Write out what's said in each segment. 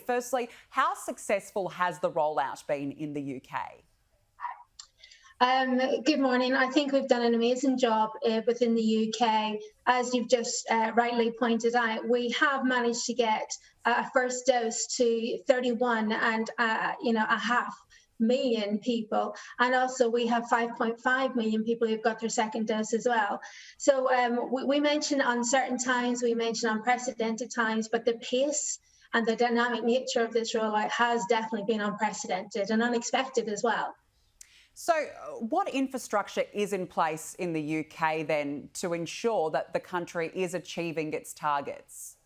firstly, how successful has the rollout been in the UK? Good morning. I think we've done an amazing job within the UK. As you've just rightly pointed out, we have managed to get a first dose to 31 and a half million people, and also we have 5.5 million people who've got their second dose as well. So we mentioned uncertain times, we mentioned unprecedented times, but the pace and the dynamic nature of this rollout has definitely been unprecedented and unexpected as well. So what infrastructure is in place in the UK then to ensure that the country is achieving its targets?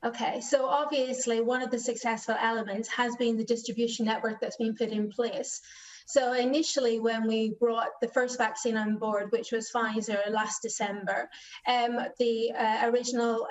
Okay, so obviously one of the successful elements has been the distribution network that's been put in place. So initially, when we brought the first vaccine on board, which was Pfizer last December, the original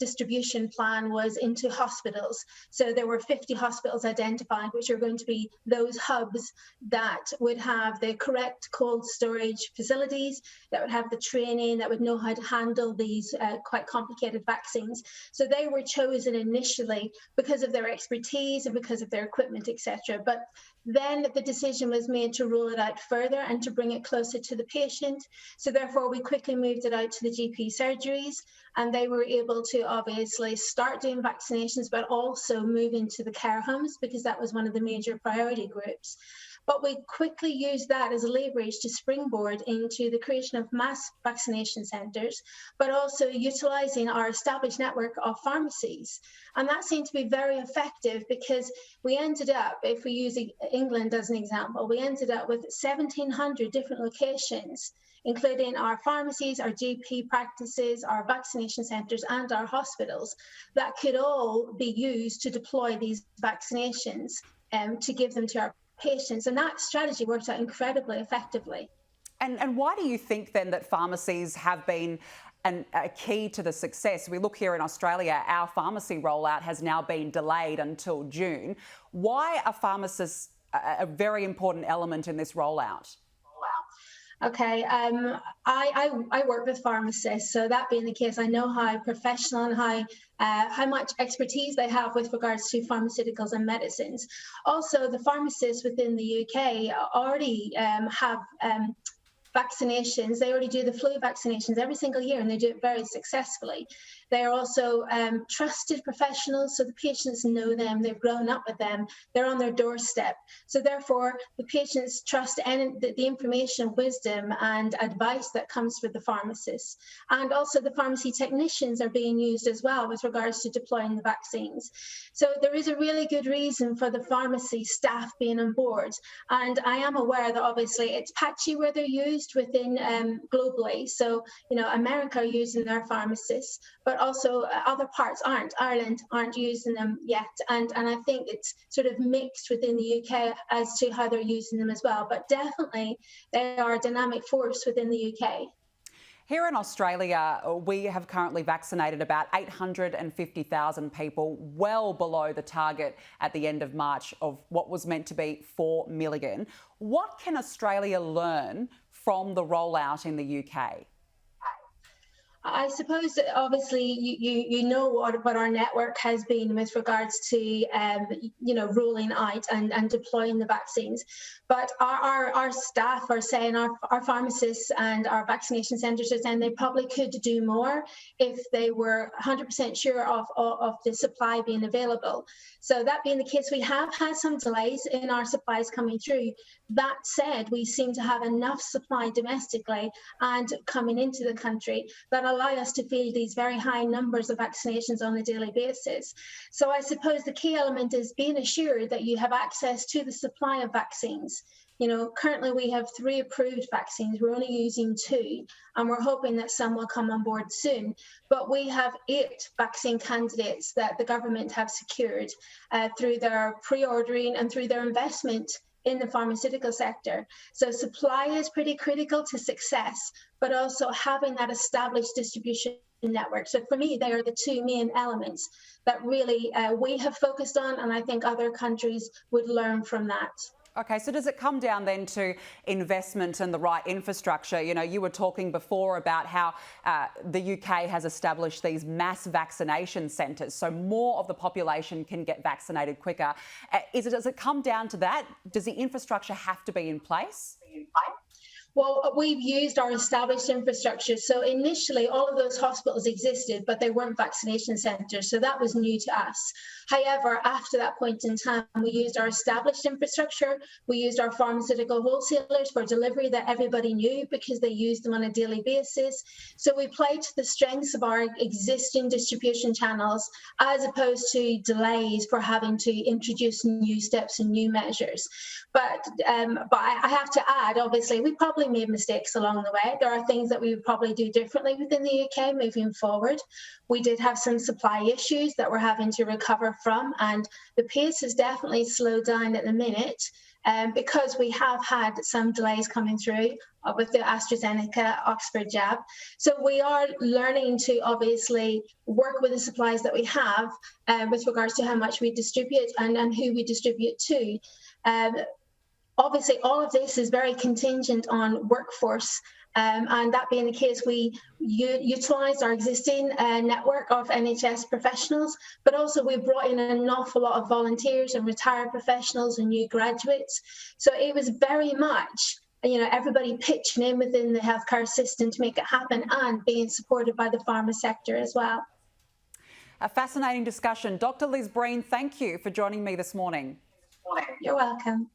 distribution plan was into hospitals. So there were 50 hospitals identified, which are going to be those hubs that would have the correct cold storage facilities, that would have the training, that would know how to handle these quite complicated vaccines. So they were chosen initially because of their expertise and because of their equipment, etc. But then the decision was made to roll it out further and to bring it closer to the patient. So therefore, we quickly moved it out to the GP surgeries, and they were able to obviously start doing vaccinations, but also move into the care homes because that was one of the major priority groups. But we quickly used that as leverage to springboard into the creation of mass vaccination centres, but also utilising our established network of pharmacies. And that seemed to be very effective because we ended up, if we use England as an example, we ended up with 1,700 different locations, including our pharmacies, our GP practices, our vaccination centres and our hospitals that could all be used to deploy these vaccinations to give them to our patients, and that strategy worked out incredibly effectively. And why do you think then that pharmacies have been a key to the success? We look here in Australia, our pharmacy rollout has now been delayed until June. Why are pharmacists a very important element in this rollout? Okay, I work with pharmacists, so that being the case, I know how professional and how much expertise they have with regards to pharmaceuticals and medicines. Also, the pharmacists within the UK already have vaccinations. They already do the flu vaccinations every single year, and they do it very successfully. They are also trusted professionals, so the patients know them, they've grown up with them, they're on their doorstep. So therefore, the patients trust the information, wisdom and advice that comes from the pharmacists. And also the pharmacy technicians are being used as well with regards to deploying the vaccines. So there is a really good reason for the pharmacy staff being on board. And I am aware that obviously it's patchy where they're used within globally. So, America are using their pharmacists, but also other parts aren't. Ireland aren't using them yet. And I think it's sort of mixed within the UK as to how they're using them as well. But definitely they are a dynamic force within the UK. Here in Australia, we have currently vaccinated about 850,000 people, well below the target at the end of March of what was meant to be 4 million. What can Australia learn from the rollout in the UK? I suppose that obviously you know what our network has been with regards to rolling out and deploying the vaccines, but our staff are saying, our pharmacists and our vaccination centres are saying they probably could do more if they were 100% sure of the supply being available. So that being the case, we have had some delays in our supplies coming through. That said, we seem to have enough supply domestically and coming into the country that allow us to fill these very high numbers of vaccinations on a daily basis. So I suppose the key element is being assured that you have access to the supply of vaccines. Currently we have 3 approved vaccines. We're only using 2, and we're hoping that some will come on board soon. But we have 8 vaccine candidates that the government have secured through their pre-ordering and through their investment in the pharmaceutical sector. So supply is pretty critical to success, but also having that established distribution network. So for me, they are the 2 main elements that really we have focused on, and I think other countries would learn from that. Okay, so does it come down then to investment and the right infrastructure? You know, you were talking before about how the UK has established these mass vaccination centres, so more of the population can get vaccinated quicker. Does it come down to that? Does the infrastructure have to be in place? Well, we've used our established infrastructure. So initially, all of those hospitals existed, but they weren't vaccination centres. So that was new to us. However, after that point in time, we used our established infrastructure. We used our pharmaceutical wholesalers for delivery that everybody knew because they used them on a daily basis. So we played to the strengths of our existing distribution channels as opposed to delays for having to introduce new steps and new measures. But I have to add, obviously, we probably made mistakes along the way. There are things that we would probably do differently within the UK moving forward. We did have some supply issues that we're having to recover from, and the pace has definitely slowed down at the minute because we have had some delays coming through with the AstraZeneca Oxford jab. So we are learning to obviously work with the supplies that we have with regards to how much we distribute and who we distribute to. Obviously, all of this is very contingent on workforce, and that being the case, we utilised our existing network of NHS professionals, but also we brought in an awful lot of volunteers and retired professionals and new graduates. So it was very much, you know, everybody pitching in within the healthcare system to make it happen and being supported by the pharma sector as well. A fascinating discussion. Dr. Liz Breen, thank you for joining me this morning. You're welcome.